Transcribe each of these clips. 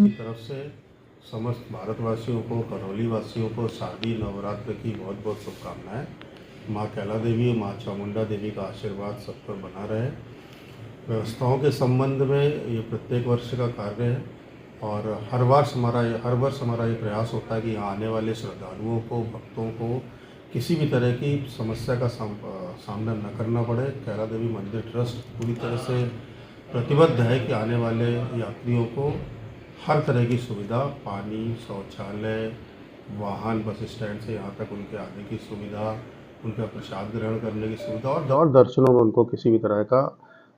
की तरफ से समस्त भारतवासियों को, करौली वासियों को शारदीय नवरात्र की बहुत बहुत शुभकामनाएं। माँ कैला देवी, माँ चामुंडा देवी का आशीर्वाद सब पर बना रहे। व्यवस्थाओं के संबंध में ये प्रत्येक वर्ष का कार्य है और हर वर्ष हमारा ये प्रयास होता है कि यहाँ आने वाले श्रद्धालुओं को, भक्तों को किसी भी तरह की समस्या का सामना न करना पड़े। कैला देवी मंदिर ट्रस्ट पूरी तरह से प्रतिबद्ध है कि आने वाले यात्रियों को हर तरह की सुविधा, पानी, शौचालय, वाहन, बस स्टैंड से यहाँ तक उनके आने की सुविधा, उनका प्रसाद ग्रहण करने की सुविधा और दर्शनों में उनको किसी भी तरह का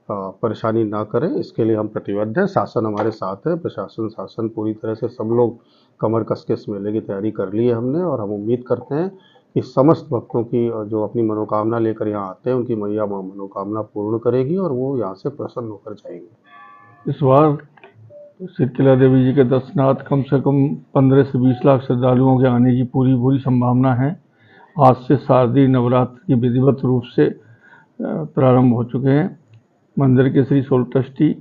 परेशानी ना करें, इसके लिए हम प्रतिबद्ध हैं। शासन हमारे साथ है, प्रशासन, शासन पूरी तरह से सब लोग कमर कस के इस मेले की तैयारी कर ली है हमने, और हम उम्मीद करते हैं कि समस्त भक्तों की जो अपनी मनोकामना लेकर यहाँ आते हैं, उनकी मैया मनोकामना पूर्ण करेगी और वो यहाँ से प्रसन्न होकर जाएंगे। इस बार श्री कैला देवी जी के दर्शनार्थ कम से कम 15 से 20 लाख श्रद्धालुओं के आने की पूरी संभावना है। आज से शारदीय नवरात्र की विधिवत रूप से प्रारंभ हो चुके हैं। मंदिर के श्री सोल ट्रस्टी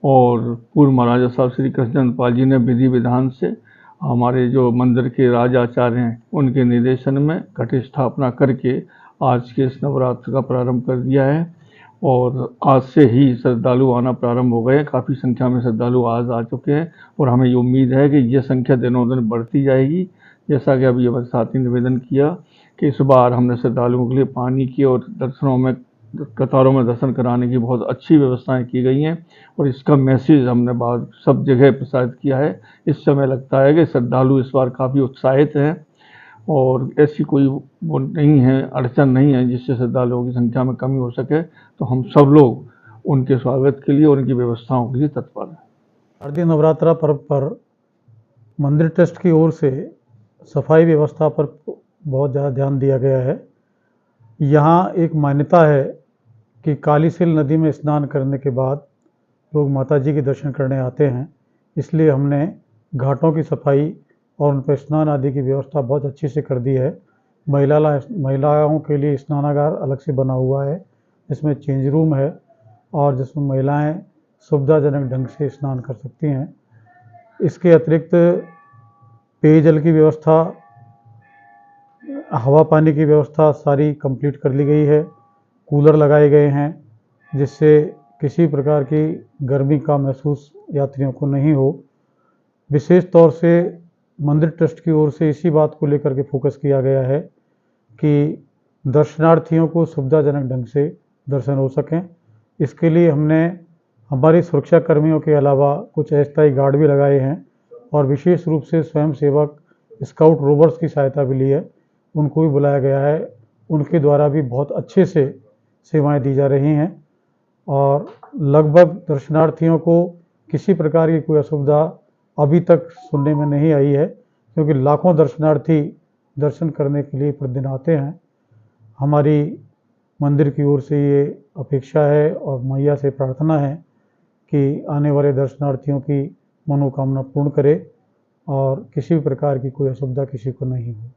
और पूर्व महाराजा साहब श्री कृष्णचंद्र पाल जी ने विधि विधान से हमारे जो मंदिर के राजाचार्य हैं उनके निर्देशन में घट स्थापना करके आज के इस नवरात्र का प्रारंभ कर दिया है और आज से ही श्रद्धालु आना प्रारंभ हो गए। काफ़ी संख्या में श्रद्धालु आज आ चुके हैं और हमें ये उम्मीद है कि ये संख्या दिनों दिन बढ़ती जाएगी। जैसा कि अभी हमारे साथी ने निवेदन किया कि इस बार हमने श्रद्धालुओं के लिए पानी की और दर्शनों में कतारों में दर्शन कराने की बहुत अच्छी व्यवस्थाएं की गई हैं और इसका मैसेज हमने बाहर सब जगह प्रसारित किया है। इस समय लगता है कि श्रद्धालु इस बार काफ़ी उत्साहित हैं और ऐसी कोई वो नहीं है, अड़चन नहीं है जिससे श्रद्धालुओं की संख्या में कमी हो सके। तो हम सब लोग उनके स्वागत के लिए और उनकी व्यवस्थाओं के लिए तत्पर हैं। शारदीय नवरात्रा पर्व पर मंदिर ट्रस्ट की ओर से सफाई व्यवस्था पर बहुत ज़्यादा ध्यान दिया गया है। यहाँ एक मान्यता है कि कालीसिल नदी में स्नान करने के बाद लोग माता जी के दर्शन करने आते हैं, इसलिए हमने घाटों की सफाई और उन पर स्नान आदि की व्यवस्था बहुत अच्छी से कर दी है। महिलाओं के लिए स्नानागार अलग से बना हुआ है, जिसमें चेंज रूम है और जिसमें महिलाएं सुविधाजनक ढंग से स्नान कर सकती हैं। इसके अतिरिक्त पेयजल की व्यवस्था, हवा पानी की व्यवस्था सारी कंप्लीट कर ली गई है। कूलर लगाए गए हैं जिससे किसी प्रकार की गर्मी का महसूस यात्रियों को नहीं हो। विशेष तौर से मंदिर ट्रस्ट की ओर से इसी बात को लेकर के फोकस किया गया है कि दर्शनार्थियों को सुविधाजनक ढंग से दर्शन हो सकें। इसके लिए हमने हमारे सुरक्षा कर्मियों के अलावा कुछ अस्थायी गार्ड भी लगाए हैं और विशेष रूप से स्वयंसेवक स्काउट रोवर्स की सहायता भी ली है, उनको भी बुलाया गया है। उनके द्वारा भी बहुत अच्छे से सेवाएं दी जा रही हैं और लगभग दर्शनार्थियों को किसी प्रकार की कोई असुविधा अभी तक सुनने में नहीं आई है, क्योंकि लाखों दर्शनार्थी दर्शन करने के लिए प्रतिदिन आते हैं। हमारी मंदिर की ओर से ये अपेक्षा है और मैया से प्रार्थना है कि आने वाले दर्शनार्थियों की मनोकामना पूर्ण करे और किसी भी प्रकार की कोई असुविधा किसी को नहीं हो।